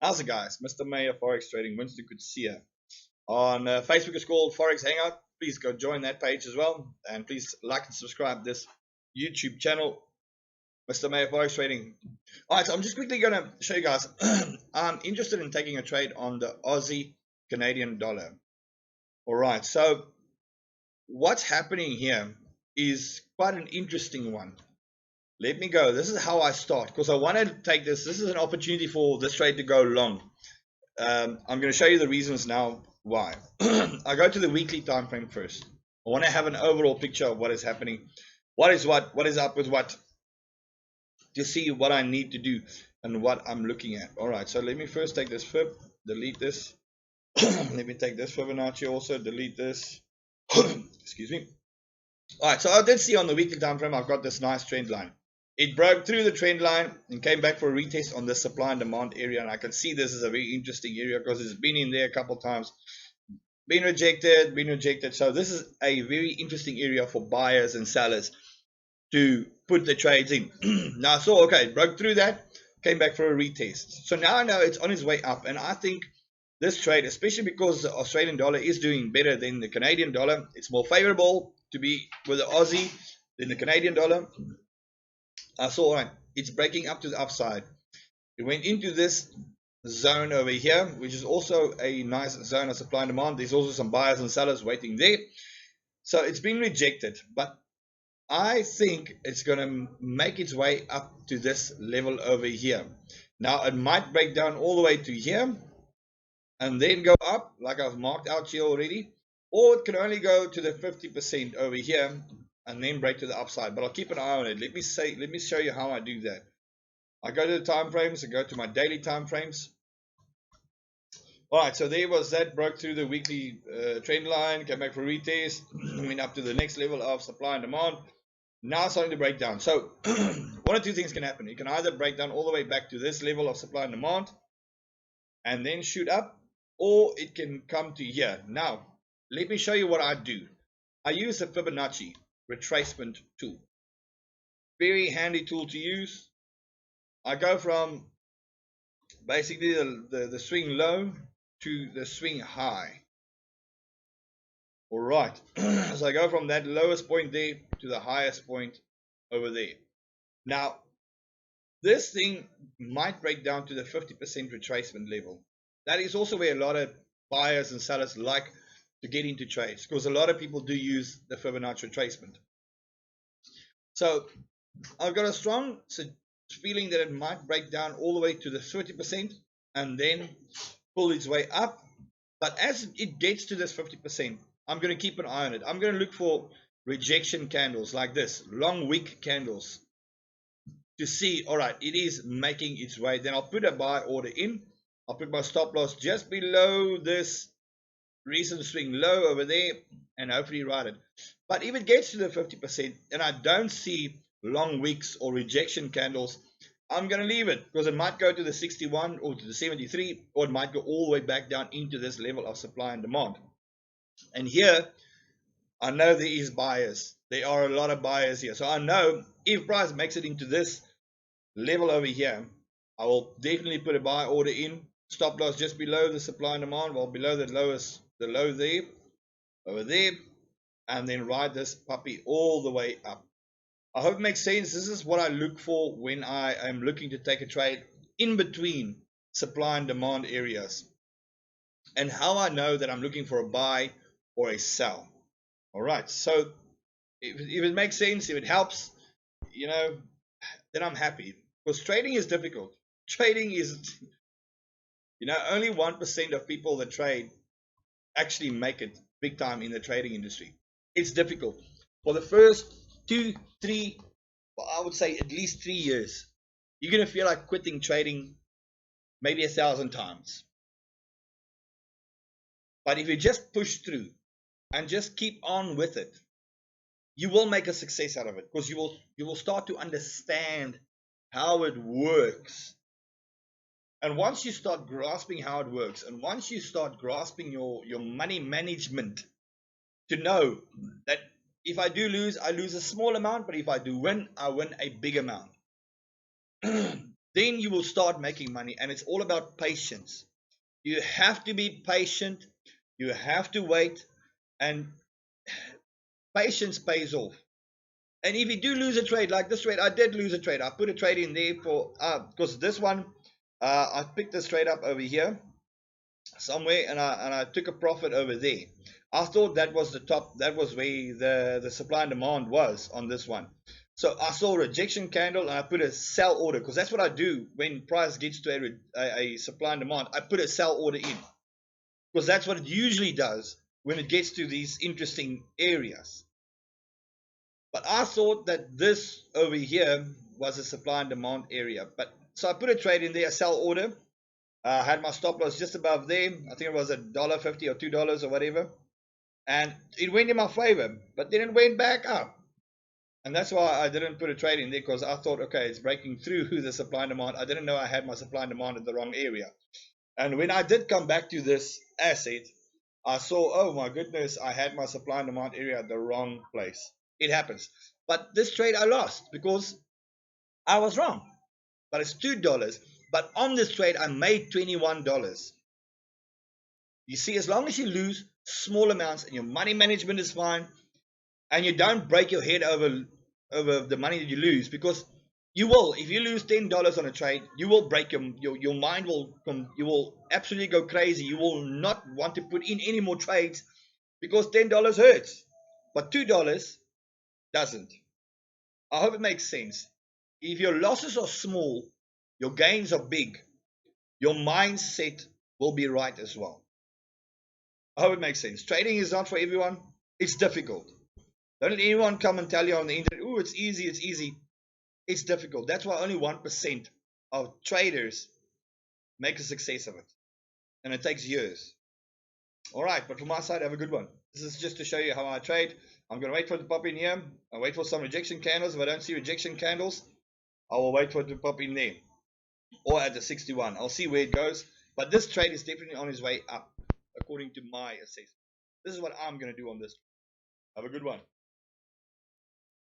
How's it, guys? Mr. Mayor Forex Trading, Winston Kutsia. On Facebook, it's called Forex Hangout. Please go join that page as well. And please like and subscribe this YouTube channel, Mr. Mayor Forex Trading. All right, so I'm just quickly going to show you guys. I'm interested in taking a trade on the Aussie Canadian dollar. All right, so what's happening here is quite an interesting one. Let me go. This is how I start because I want to take this. This is an opportunity for this trade to go long. I'm going to show you the reasons now why. I go to the weekly time frame first. I want to have an overall picture of what is happening, what is up with what, to see what I need to do and what I'm looking at. All right, so let me first take this Fib, delete this. Let me take this Fibonacci also, delete this. Excuse me. All right, so I did see on the weekly time frame I've got this nice trend line. It broke through the trend line and came back for a retest on the supply and demand area. And I can see this is a very interesting area because it's been in there a couple of times. Been rejected. So this is a very interesting area for buyers and sellers to put the trades in. Now I saw, okay, it broke through that, came back for a retest. So now I know it's on its way up. And I think this trade, especially because the Australian dollar is doing better than the Canadian dollar, it's more favorable to be with the Aussie than the Canadian dollar. I saw, right, it's breaking up to the upside. It went into this zone over here, which is also a nice zone of supply and demand. There's also some buyers and sellers waiting there. So it's been rejected, but I think it's going to make its way up to this level over here. Now it might break down all the way to here and then go up, like I've marked out here already, or it can only go to the 50% over here and then break to the upside. But I'll keep an eye on it. Let me show you how I do that. I go to the time frames, I go to my daily time frames. All right, so there was that, broke through the weekly trend line, came back for retest, went up to the next level of supply and demand. Now it's starting to break down. So one or two things can happen. It can either break down all the way back to this level of supply and demand and then shoot up, or it can come to here. Now, let me show you what I do. I use the Fibonacci retracement tool. Very handy tool to use. I go from basically the swing low to the swing high. All right. So I go from that lowest point there to the highest point over there. Now, this thing might break down to the 50% retracement level. That is also where a lot of buyers and sellers like to get into trades, because a lot of people do use the Fibonacci retracement. So I've got a strong feeling that it might break down all the way to the 30% and then pull its way up. But as it gets to this 50%, I'm going to keep an eye on it. I'm going to look for rejection candles like this, long wick candles, to see, all right, it is making its way. Then I'll put a buy order in. I'll put my stop loss just below this recent swing low over there and hopefully ride it. But if it gets to the 50% and I don't see long wicks or rejection candles, I'm going to leave it, because it might go to the 61 or to the 73, or it might go all the way back down into this level of supply and demand. And here, I know there is buyers. There are a lot of buyers here. So I know if price makes it into this level over here, I will definitely put a buy order in. Stop loss just below the supply and demand, well, below the low there, over there, and then ride this puppy all the way up. I hope it makes sense. This is what I look for when I am looking to take a trade in between supply and demand areas, and how I know that I'm looking for a buy or a sell. All right, so if it makes sense, if it helps, then I'm happy, because trading is difficult. Trading is, only 1% of people that trade actually make it big time in the trading industry. It's difficult. For the first 2, 3, well, I would say at least 3 years, you're going to feel like quitting trading maybe 1,000 times. But if you just push through and just keep on with it, you will make a success out of it, because you will start to understand how it works. And once you start grasping how it works, and once you start grasping your money management, to know that if I do lose, I lose a small amount, but if I do win, I win a big amount, then then you will start making money. And it's all about patience. You have to be patient. You have to wait, and patience pays off. And if you do lose a trade, like this trade, I did lose a trade. I put a trade in there for because this one, I picked this trade up over here somewhere, and I took a profit over there. I thought that was the top. That was where the supply and demand was on this one. So I saw a rejection candle, and I put a sell order, because that's what I do when price gets to a supply and demand. I put a sell order in, because that's what it usually does when it gets to these interesting areas. But I thought that this over here was a supply and demand area. But so I put a trade in there, a sell order. I had my stop loss just above there. I think it was $1.50 or $2 or whatever. And it went in my favor, but then it went back up. And that's why I didn't put a trade in there, because I thought, okay, it's breaking through the supply and demand. I didn't know I had my supply and demand in the wrong area. And when I did come back to this asset, I saw, oh my goodness, I had my supply and demand area at the wrong place. It happens. But this trade I lost because I was wrong. But it's $2. But on this trade, I made $21. You see, as long as you lose small amounts and your money management is fine, and you don't break your head over the money that you lose, because you will. If you lose $10 on a trade, you will break your mind you will absolutely go crazy. You will not want to put in any more trades, because $10 hurts, but $2 doesn't. I hope it makes sense. If your losses are small, your gains are big, your mindset will be right as well. I hope it makes sense. Trading is not for everyone. It's difficult. Don't let anyone come and tell you on the internet, oh, it's easy, it's easy. It's difficult. That's why only 1% of traders make a success of it. And it takes years. All right, but from my side, have a good one. This is just to show you how I trade. I'm going to wait for it to pop in here. I'll wait for some rejection candles. If I don't see rejection candles, I will wait for it to pop in there. Or at the 61. I'll see where it goes. But this trade is definitely on its way up, according to my assessment. This is what I'm going to do on this. Have a good one.